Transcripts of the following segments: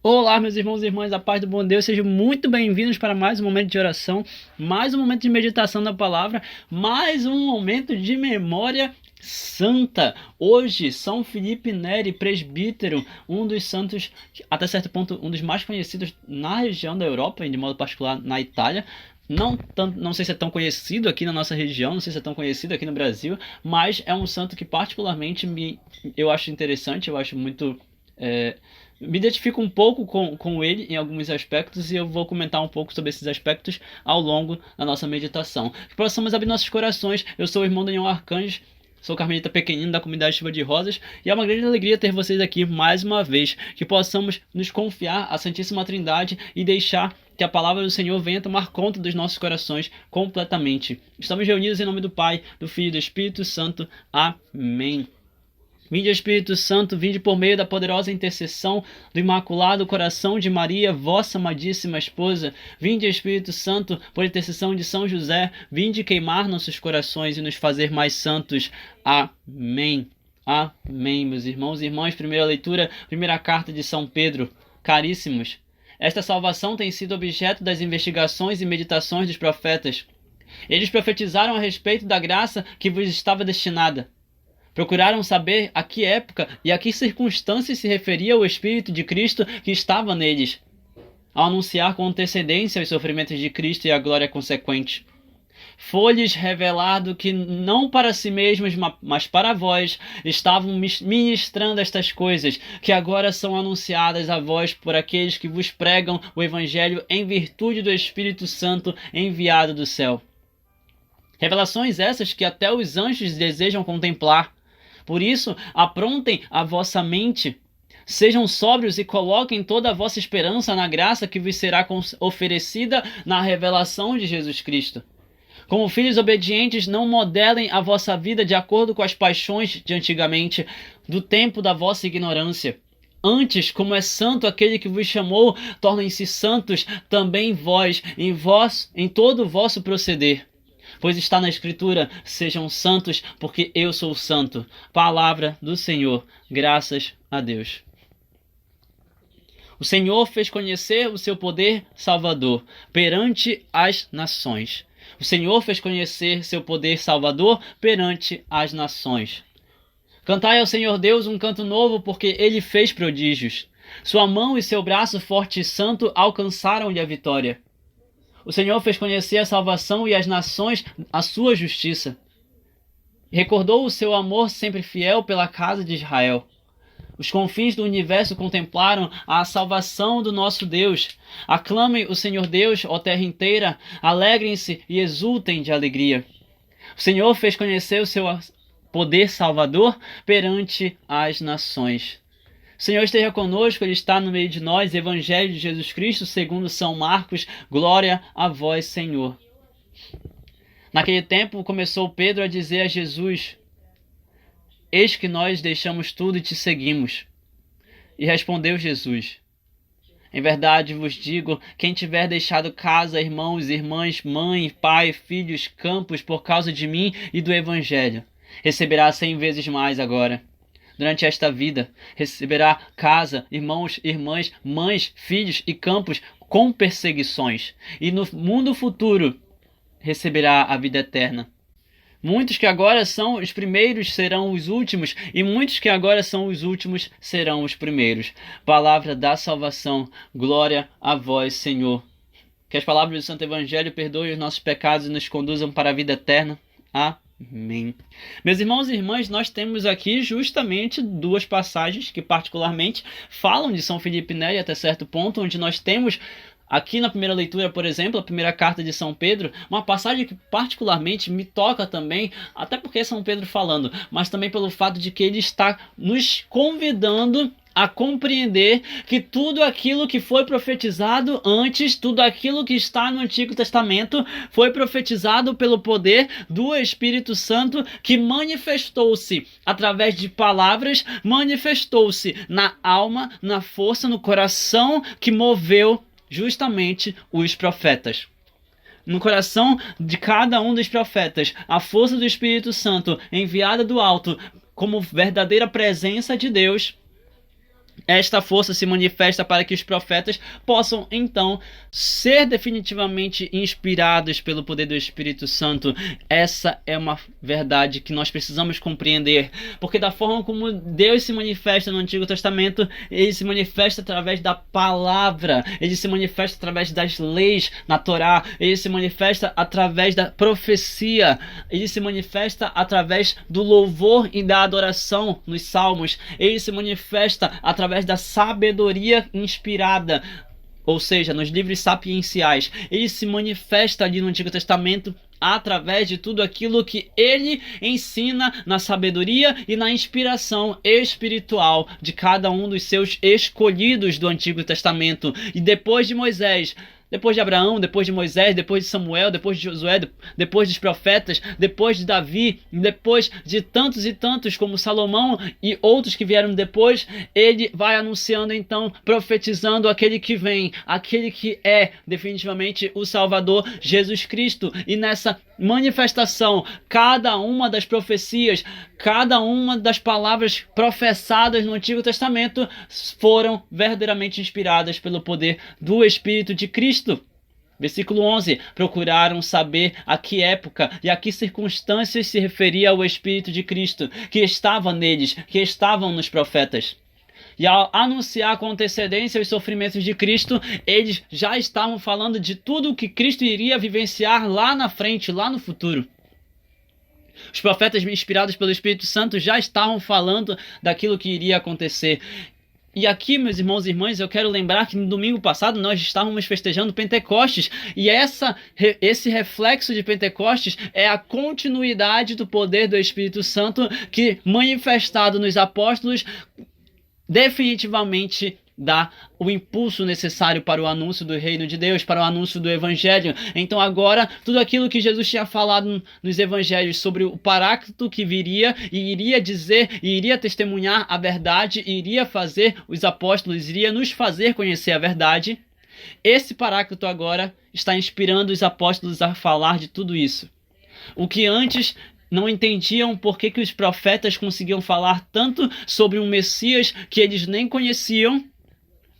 Olá, meus irmãos e irmãs, a paz do bom Deus, sejam muito bem-vindos para mais um momento de oração, mais um momento de meditação da palavra, mais um momento de memória santa. Hoje, São Filipe Neri, presbítero, um dos santos, até certo ponto, um dos mais conhecidos na região da Europa, e de modo particular na Itália. Não sei se é tão conhecido aqui na nossa região, não sei se é tão conhecido aqui no Brasil, mas é um santo que particularmente eu acho interessante, eu acho muito... me identifico um pouco com ele em alguns aspectos e eu vou comentar um pouco sobre esses aspectos ao longo da nossa meditação. Que possamos abrir nossos corações. Eu sou o irmão Daniel Arcanjo, sou carmelita pequenino da comunidade Chuva de Rosas e é uma grande alegria ter vocês aqui mais uma vez. Que possamos nos confiar à Santíssima Trindade e deixar que a palavra do Senhor venha tomar conta dos nossos corações completamente. Estamos reunidos em nome do Pai, do Filho e do Espírito Santo. Amém. Vinde, Espírito Santo, vinde por meio da poderosa intercessão do Imaculado Coração de Maria, vossa amadíssima esposa. Vinde, Espírito Santo, por intercessão de São José, vinde queimar nossos corações e nos fazer mais santos. Amém. Amém, meus irmãos e irmãs. Primeira leitura, primeira carta de São Pedro. Caríssimos, esta salvação tem sido objeto das investigações e meditações dos profetas. Eles profetizaram a respeito da graça que vos estava destinada. Procuraram saber a que época e a que circunstâncias se referia o Espírito de Cristo que estava neles, ao anunciar com antecedência os sofrimentos de Cristo e a glória consequente. Foi-lhes revelado que não para si mesmos, mas para vós, estavam ministrando estas coisas, que agora são anunciadas a vós por aqueles que vos pregam o Evangelho em virtude do Espírito Santo enviado do céu. Revelações essas que até os anjos desejam contemplar. Por isso, aprontem a vossa mente, sejam sóbrios e coloquem toda a vossa esperança na graça que vos será oferecida na revelação de Jesus Cristo. Como filhos obedientes, não modelem a vossa vida de acordo com as paixões de antigamente, do tempo da vossa ignorância. Antes, como é santo aquele que vos chamou, tornem-se santos também vós, em todo o vosso proceder. Pois está na Escritura, sejam santos, porque eu sou santo. Palavra do Senhor, graças a Deus. O Senhor fez conhecer o seu poder salvador perante as nações. O Senhor fez conhecer seu poder salvador perante as nações. Cantai ao Senhor Deus um canto novo, porque Ele fez prodígios. Sua mão e seu braço forte e santo alcançaram-lhe a vitória. O Senhor fez conhecer a salvação e as nações a sua justiça. Recordou o seu amor sempre fiel pela casa de Israel. Os confins do universo contemplaram a salvação do nosso Deus. Aclamem o Senhor Deus, ó terra inteira, alegrem-se e exultem de alegria. O Senhor fez conhecer o seu poder salvador perante as nações. O Senhor esteja conosco, Ele está no meio de nós. Evangelho de Jesus Cristo, segundo São Marcos. Glória a vós, Senhor. Naquele tempo começou Pedro a dizer a Jesus: Eis que nós deixamos tudo e te seguimos. E respondeu Jesus: Em verdade vos digo, quem tiver deixado casa, irmãos, irmãs, mãe, pai, filhos, campos, por causa de mim e do Evangelho, receberá 100 vezes mais agora. Durante esta vida, receberá casa, irmãos, irmãs, mães, filhos e campos com perseguições. E no mundo futuro, receberá a vida eterna. Muitos que agora são os primeiros serão os últimos, e muitos que agora são os últimos serão os primeiros. Palavra da salvação, glória a vós, Senhor. Que as palavras do Santo Evangelho perdoem os nossos pecados e nos conduzam para a vida eterna. Amém. Meus irmãos e irmãs, nós temos aqui justamente duas passagens que particularmente falam de São Filipe Neri até certo ponto, onde nós temos aqui na primeira leitura, por exemplo, a primeira carta de São Pedro, uma passagem que particularmente me toca também, até porque é São Pedro falando, mas também pelo fato de que ele está nos convidando a compreender que tudo aquilo que foi profetizado antes, tudo aquilo que está no Antigo Testamento, foi profetizado pelo poder do Espírito Santo, que manifestou-se através de palavras, manifestou-se na alma, na força, no coração, que moveu justamente os profetas. No coração de cada um dos profetas, a força do Espírito Santo enviada do alto como verdadeira presença de Deus esta força se manifesta para que os profetas possam, então, ser definitivamente inspirados pelo poder do Espírito Santo. Essa é uma verdade que nós precisamos compreender, porque da forma como Deus se manifesta no Antigo Testamento, ele se manifesta através da palavra, ele se manifesta através das leis na Torá, ele se manifesta através da profecia, ele se manifesta através do louvor e da adoração nos salmos, ele se manifesta através da sabedoria inspirada, ou seja, nos livros sapienciais. Ele se manifesta ali no Antigo Testamento através de tudo aquilo que ele ensina na sabedoria e na inspiração espiritual de cada um dos seus escolhidos do Antigo Testamento. E depois de Moisés, depois de Abraão, depois de Moisés, depois de Samuel, depois de Josué, depois dos profetas, depois de Davi, depois de tantos e tantos como Salomão e outros que vieram depois, ele vai anunciando então, profetizando aquele que vem, aquele que é definitivamente o Salvador, Jesus Cristo. E nessa manifestação, cada uma das profecias, cada uma das palavras professadas no Antigo Testamento foram verdadeiramente inspiradas pelo poder do Espírito de Cristo. Versículo 11, procuraram saber a que época e a que circunstâncias se referia o Espírito de Cristo, que estava neles, que estavam nos profetas. E ao anunciar com antecedência os sofrimentos de Cristo, eles já estavam falando de tudo o que Cristo iria vivenciar lá na frente, lá no futuro. Os profetas inspirados pelo Espírito Santo já estavam falando daquilo que iria acontecer. E aqui, meus irmãos e irmãs, eu quero lembrar que no domingo passado nós estávamos festejando Pentecostes, e esse reflexo de Pentecostes é a continuidade do poder do Espírito Santo que, manifestado nos apóstolos, definitivamente dá o impulso necessário para o anúncio do reino de Deus, para o anúncio do evangelho. Então agora, tudo aquilo que Jesus tinha falado nos evangelhos sobre o Paráclito que viria e iria dizer, e iria testemunhar a verdade, e iria fazer os apóstolos, iria nos fazer conhecer a verdade, esse Paráclito agora está inspirando os apóstolos a falar de tudo isso. O que antes não entendiam por que os profetas conseguiam falar tanto sobre um Messias que eles nem conheciam,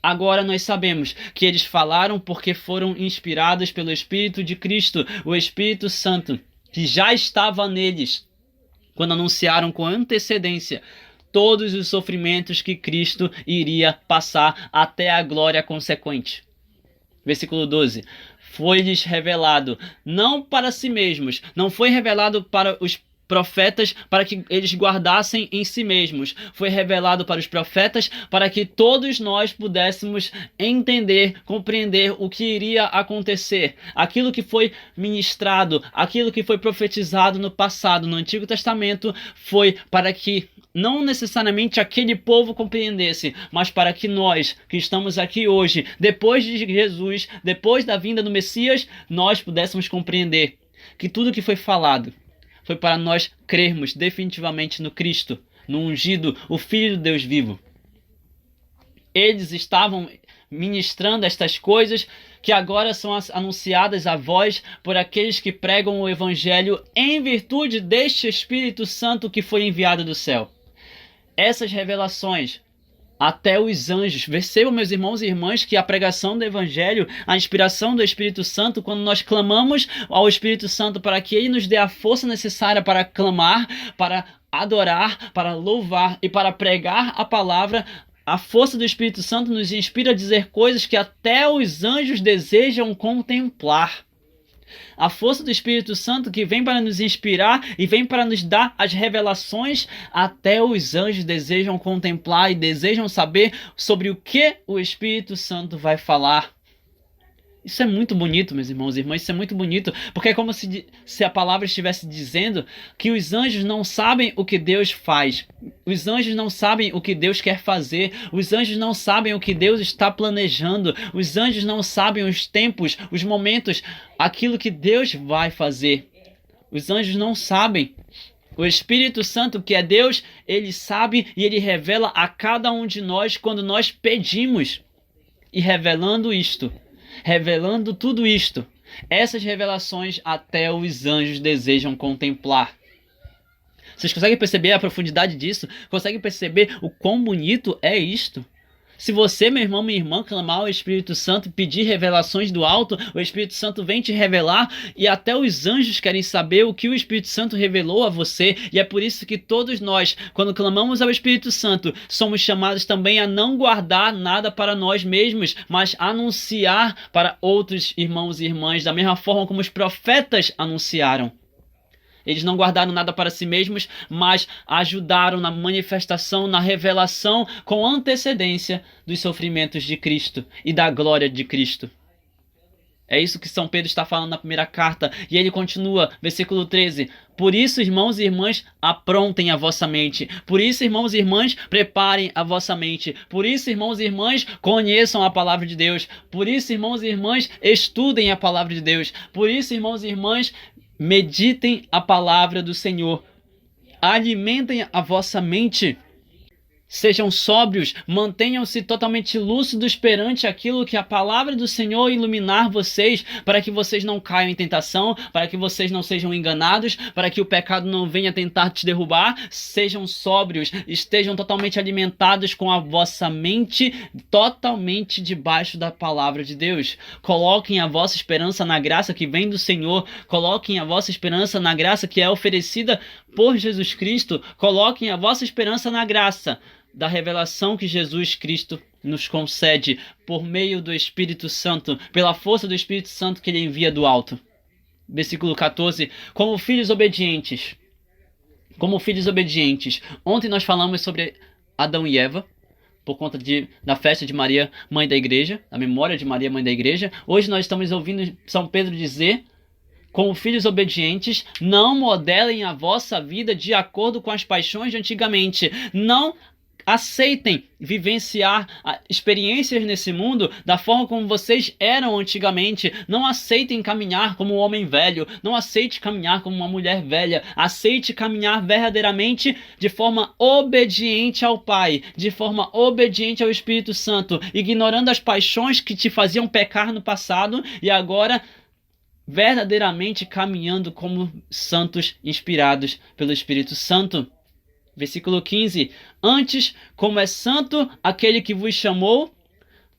agora nós sabemos que eles falaram porque foram inspirados pelo Espírito de Cristo, o Espírito Santo, que já estava neles, quando anunciaram com antecedência todos os sofrimentos que Cristo iria passar até a glória consequente. Versículo 12. Foi-lhes revelado, não para si mesmos, não foi revelado para os profetas para que eles guardassem em si mesmos. Foi revelado para os profetas para que todos nós pudéssemos entender, compreender o que iria acontecer. Aquilo que foi ministrado, aquilo que foi profetizado no passado, no Antigo Testamento, foi para que não necessariamente aquele povo compreendesse, mas para que nós, que estamos aqui hoje, depois de Jesus, depois da vinda do Messias, nós pudéssemos compreender que tudo que foi falado foi para nós crermos definitivamente no Cristo, no ungido, o Filho de Deus vivo. Eles estavam ministrando estas coisas que agora são anunciadas a vós por aqueles que pregam o Evangelho em virtude deste Espírito Santo que foi enviado do céu. Essas revelações, até os anjos, percebam, meus irmãos e irmãs, que a pregação do Evangelho, a inspiração do Espírito Santo, quando nós clamamos ao Espírito Santo para que ele nos dê a força necessária para clamar, para adorar, para louvar e para pregar a palavra, a força do Espírito Santo nos inspira a dizer coisas que até os anjos desejam contemplar. A força do Espírito Santo que vem para nos inspirar e vem para nos dar as revelações, até os anjos desejam contemplar e desejam saber sobre o que o Espírito Santo vai falar. Isso é muito bonito, meus irmãos e irmãs, isso é muito bonito, porque é como se a palavra estivesse dizendo que os anjos não sabem o que Deus faz, os anjos não sabem o que Deus quer fazer, os anjos não sabem o que Deus está planejando, os anjos não sabem os tempos, os momentos, aquilo que Deus vai fazer. Os anjos não sabem. O Espírito Santo, que é Deus, ele sabe e ele revela a cada um de nós quando nós pedimos. E revelando isto, revelando tudo isto, essas revelações até os anjos desejam contemplar. Vocês conseguem perceber a profundidade disso? Conseguem perceber o quão bonito é isto? Se você, meu irmão, minha irmã, clamar ao Espírito Santo, pedir revelações do alto, o Espírito Santo vem te revelar, e até os anjos querem saber o que o Espírito Santo revelou a você, e é por isso que todos nós, quando clamamos ao Espírito Santo, somos chamados também a não guardar nada para nós mesmos, mas anunciar para outros irmãos e irmãs, da mesma forma como os profetas anunciaram. Eles não guardaram nada para si mesmos, mas ajudaram na manifestação, na revelação com antecedência dos sofrimentos de Cristo e da glória de Cristo. É isso que São Pedro está falando na primeira carta. E ele continua, versículo 13. Por isso, irmãos e irmãs, aprontem a vossa mente. Por isso, irmãos e irmãs, preparem a vossa mente. Por isso, irmãos e irmãs, conheçam a palavra de Deus. Por isso, irmãos e irmãs, estudem a palavra de Deus. Por isso, irmãos e irmãs, meditem a palavra do Senhor. Alimentem a vossa mente. Sejam sóbrios, mantenham-se totalmente lúcidos perante aquilo que a palavra do Senhor iluminar vocês, para que vocês não caiam em tentação, para que vocês não sejam enganados, para que o pecado não venha tentar te derrubar. Sejam sóbrios, estejam totalmente alimentados com a vossa mente totalmente debaixo da palavra de Deus. Coloquem a vossa esperança na graça que vem do Senhor, coloquem a vossa esperança na graça que é oferecida por Jesus Cristo, coloquem a vossa esperança na graça da revelação que Jesus Cristo nos concede por meio do Espírito Santo, pela força do Espírito Santo que ele envia do alto. Versículo 14. Como filhos obedientes. Como filhos obedientes. Ontem nós falamos sobre Adão e Eva, por conta da festa de Maria, Mãe da Igreja, a memória de Maria, Mãe da Igreja. Hoje nós estamos ouvindo São Pedro dizer: como filhos obedientes, não modelem a vossa vida de acordo com as paixões de antigamente. Não aceitem vivenciar experiências nesse mundo da forma como vocês eram antigamente. Não aceitem caminhar como um homem velho. Não aceite caminhar como uma mulher velha. Aceite caminhar verdadeiramente de forma obediente ao Pai, de forma obediente ao Espírito Santo, ignorando as paixões que te faziam pecar no passado e agora verdadeiramente caminhando como santos inspirados pelo Espírito Santo. Versículo 15. Antes, como é santo aquele que vos chamou,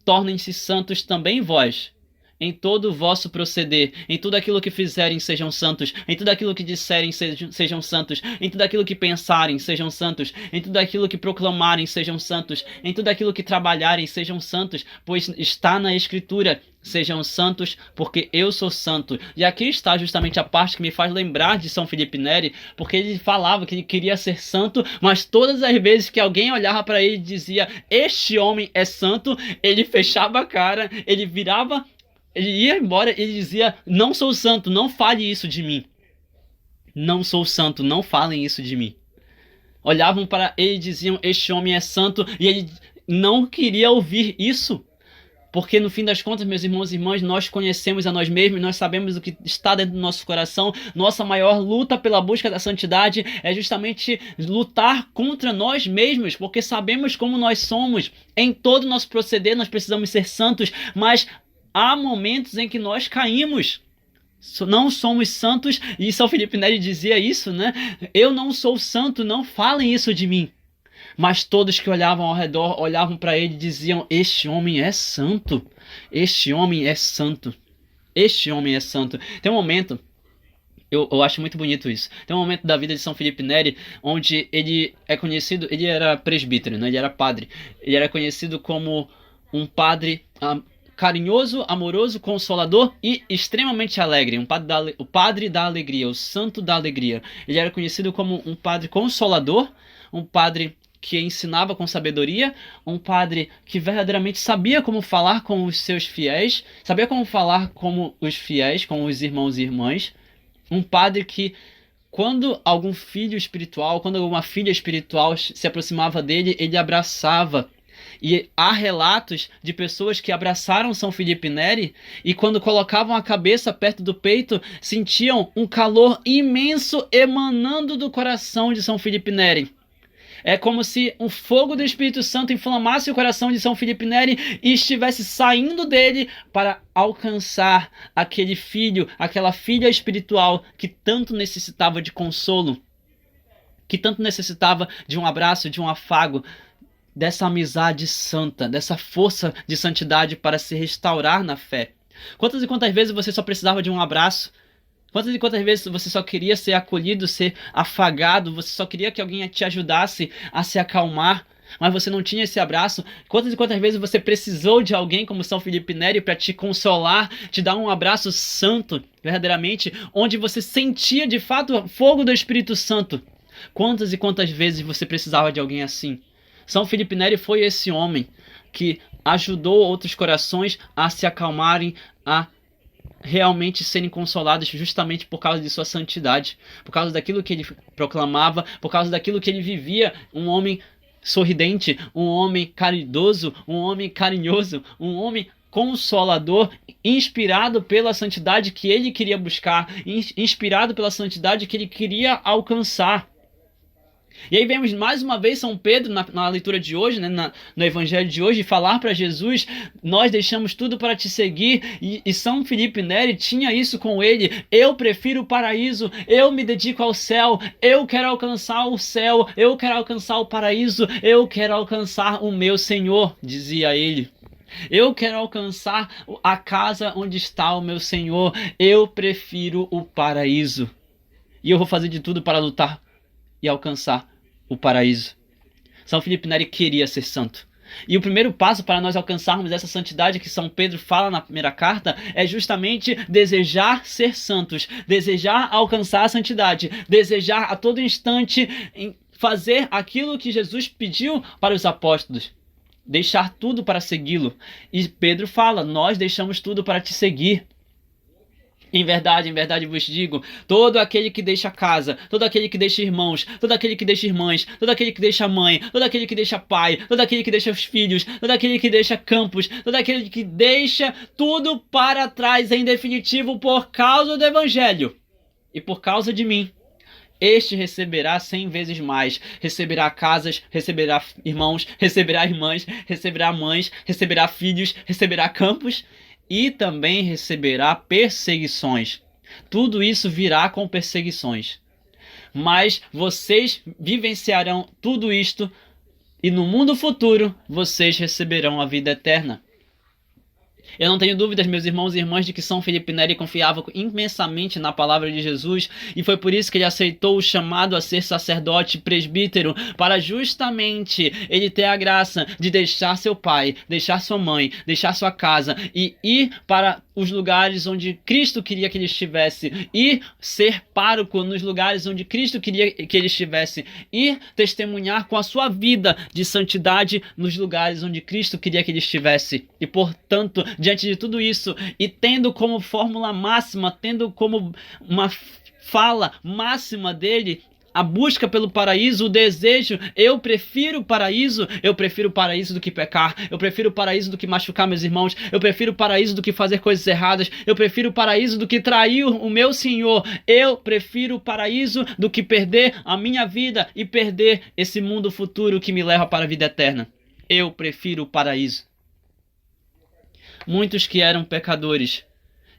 tornem-se santos também vós. Em todo o vosso proceder, em tudo aquilo que fizerem, sejam santos. Em tudo aquilo que disserem, sejam santos. Em tudo aquilo que pensarem, sejam santos. Em tudo aquilo que proclamarem, sejam santos. Em tudo aquilo que trabalharem, sejam santos. Pois está na Escritura: sejam santos, porque eu sou santo. E aqui está justamente a parte que me faz lembrar de São Felipe Neri, porque ele falava que ele queria ser santo, mas todas as vezes que alguém olhava para ele e dizia: este homem é santo, ele fechava a cara, ele virava, ele ia embora, ele dizia: não sou santo, não fale isso de mim. Não sou santo, não falem isso de mim. Olhavam para ele e diziam: este homem é santo, e ele não queria ouvir isso. Porque no fim das contas, meus irmãos e irmãs, nós conhecemos a nós mesmos, nós sabemos o que está dentro do nosso coração. Nossa maior luta pela busca da santidade é justamente lutar contra nós mesmos, porque sabemos como nós somos. Em todo o nosso proceder nós precisamos ser santos, mas há momentos em que nós caímos. Não somos santos, e São Felipe Neri dizia isso, né? Eu não sou santo, não falem isso de mim. Mas todos que olhavam ao redor, olhavam para ele e diziam: este homem é santo, este homem é santo, este homem é santo. Tem um momento, eu acho muito bonito isso, tem um momento da vida de São Felipe Neri, onde ele é conhecido, ele era presbítero, né? Ele era padre, ele era conhecido como um padre carinhoso, amoroso, consolador e extremamente alegre, o padre da alegria, o santo da alegria. Ele era conhecido como um padre consolador, um padre que ensinava com sabedoria, um padre que verdadeiramente sabia como falar com os seus fiéis, sabia como falar com os fiéis, com os irmãos e irmãs, um padre que, quando algum filho espiritual, quando alguma filha espiritual se aproximava dele, ele abraçava. E há relatos de pessoas que abraçaram São Felipe Neri e, quando colocavam a cabeça perto do peito, sentiam um calor imenso emanando do coração de São Felipe Neri. É como se um fogo do Espírito Santo inflamasse o coração de São Felipe Neri e estivesse saindo dele para alcançar aquele filho, aquela filha espiritual que tanto necessitava de consolo, que tanto necessitava de um abraço, de um afago, dessa amizade santa, dessa força de santidade para se restaurar na fé. Quantas e quantas vezes você só precisava de um abraço? Quantas e quantas vezes você só queria ser acolhido, ser afagado, você só queria que alguém te ajudasse a se acalmar, mas você não tinha esse abraço? Quantas e quantas vezes você precisou de alguém como São Felipe Neri para te consolar, te dar um abraço santo, verdadeiramente, onde você sentia de fato o fogo do Espírito Santo? Quantas e quantas vezes você precisava de alguém assim? São Felipe Neri foi esse homem que ajudou outros corações a se acalmarem, a realmente serem consolados justamente por causa de sua santidade, por causa daquilo que ele proclamava, por causa daquilo que ele vivia, um homem sorridente, um homem caridoso, um homem carinhoso, um homem consolador, inspirado pela santidade que ele queria buscar, inspirado pela santidade que ele queria alcançar. E aí vemos mais uma vez São Pedro na leitura de hoje, né, no evangelho de hoje, falar para Jesus: nós deixamos tudo para te seguir. E São Felipe Neri tinha isso com ele: eu prefiro o paraíso, eu me dedico ao céu, eu quero alcançar o céu, eu quero alcançar o paraíso, eu quero alcançar o meu Senhor, dizia ele. Eu quero alcançar a casa onde está o meu Senhor, eu prefiro o paraíso. E eu vou fazer de tudo para lutar e alcançar o paraíso. São Felipe Neri queria ser santo. E o primeiro passo para nós alcançarmos essa santidade que São Pedro fala na primeira carta é justamente desejar ser santos, desejar alcançar a santidade, desejar a todo instante fazer aquilo que Jesus pediu para os apóstolos, deixar tudo para segui-lo. E Pedro fala: nós deixamos tudo para te seguir. Em verdade vos digo, todo aquele que deixa casa, todo aquele que deixa irmãos, todo aquele que deixa irmãs, todo aquele que deixa mãe, todo aquele que deixa pai, todo aquele que deixa os filhos, todo aquele que deixa campos, todo aquele que deixa tudo para trás em definitivo por causa do Evangelho e por causa de mim, este receberá 100 vezes mais, receberá casas, receberá irmãos, receberá irmãs, receberá mães, receberá filhos, receberá campos, e também receberá perseguições. Tudo isso virá com perseguições. Mas vocês vivenciarão tudo isto e no mundo futuro vocês receberão a vida eterna. Eu não tenho dúvidas, meus irmãos e irmãs, de que São Felipe Neri confiava imensamente na palavra de Jesus, e foi por isso que ele aceitou o chamado a ser sacerdote presbítero, para justamente ele ter a graça de deixar seu pai, deixar sua mãe, deixar sua casa e ir para os lugares onde Cristo queria que ele estivesse, e ser pároco nos lugares onde Cristo queria que ele estivesse, e testemunhar com a sua vida de santidade nos lugares onde Cristo queria que ele estivesse. E portanto, diante de tudo isso, e tendo como fórmula máxima, tendo como uma fala máxima dele a busca pelo paraíso, o desejo: eu prefiro o paraíso do que pecar, eu prefiro o paraíso do que machucar meus irmãos, eu prefiro o paraíso do que fazer coisas erradas, eu prefiro o paraíso do que trair o meu Senhor, eu prefiro o paraíso do que perder a minha vida e perder esse mundo futuro que me leva para a vida eterna. Eu prefiro o paraíso. Muitos que eram pecadores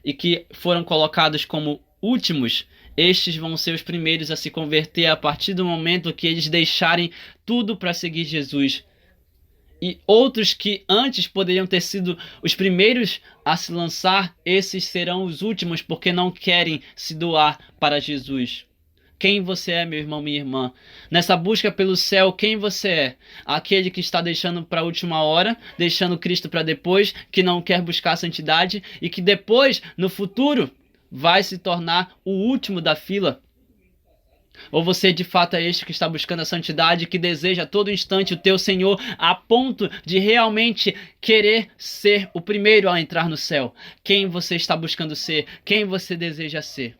e que foram colocados como últimos, estes vão ser os primeiros a se converter a partir do momento que eles deixarem tudo para seguir Jesus. E outros que antes poderiam ter sido os primeiros a se lançar, esses serão os últimos porque não querem se doar para Jesus. Quem você é, meu irmão, minha irmã? Nessa busca pelo céu, quem você é? Aquele que está deixando para a última hora, deixando Cristo para depois, que não quer buscar a santidade e que depois, no futuro, vai se tornar o último da fila? Ou você de fato é este que está buscando a santidade, que deseja a todo instante o teu Senhor, a ponto de realmente querer ser o primeiro a entrar no céu? Quem você está buscando ser? Quem você deseja ser?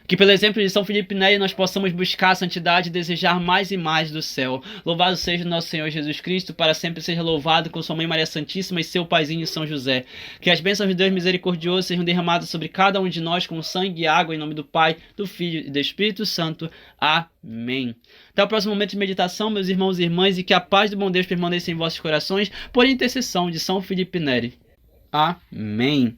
Que pelo exemplo de São Felipe Neri nós possamos buscar a santidade e desejar mais e mais do céu. Louvado seja o nosso Senhor Jesus Cristo, para sempre seja louvado, com sua mãe Maria Santíssima e seu paizinho São José. Que as bênçãos de Deus misericordioso sejam derramadas sobre cada um de nós com sangue e água, em nome do Pai, do Filho e do Espírito Santo. Amém. Até o próximo momento de meditação, meus irmãos e irmãs, e que a paz do bom Deus permaneça em vossos corações, por intercessão de São Felipe Neri. Amém.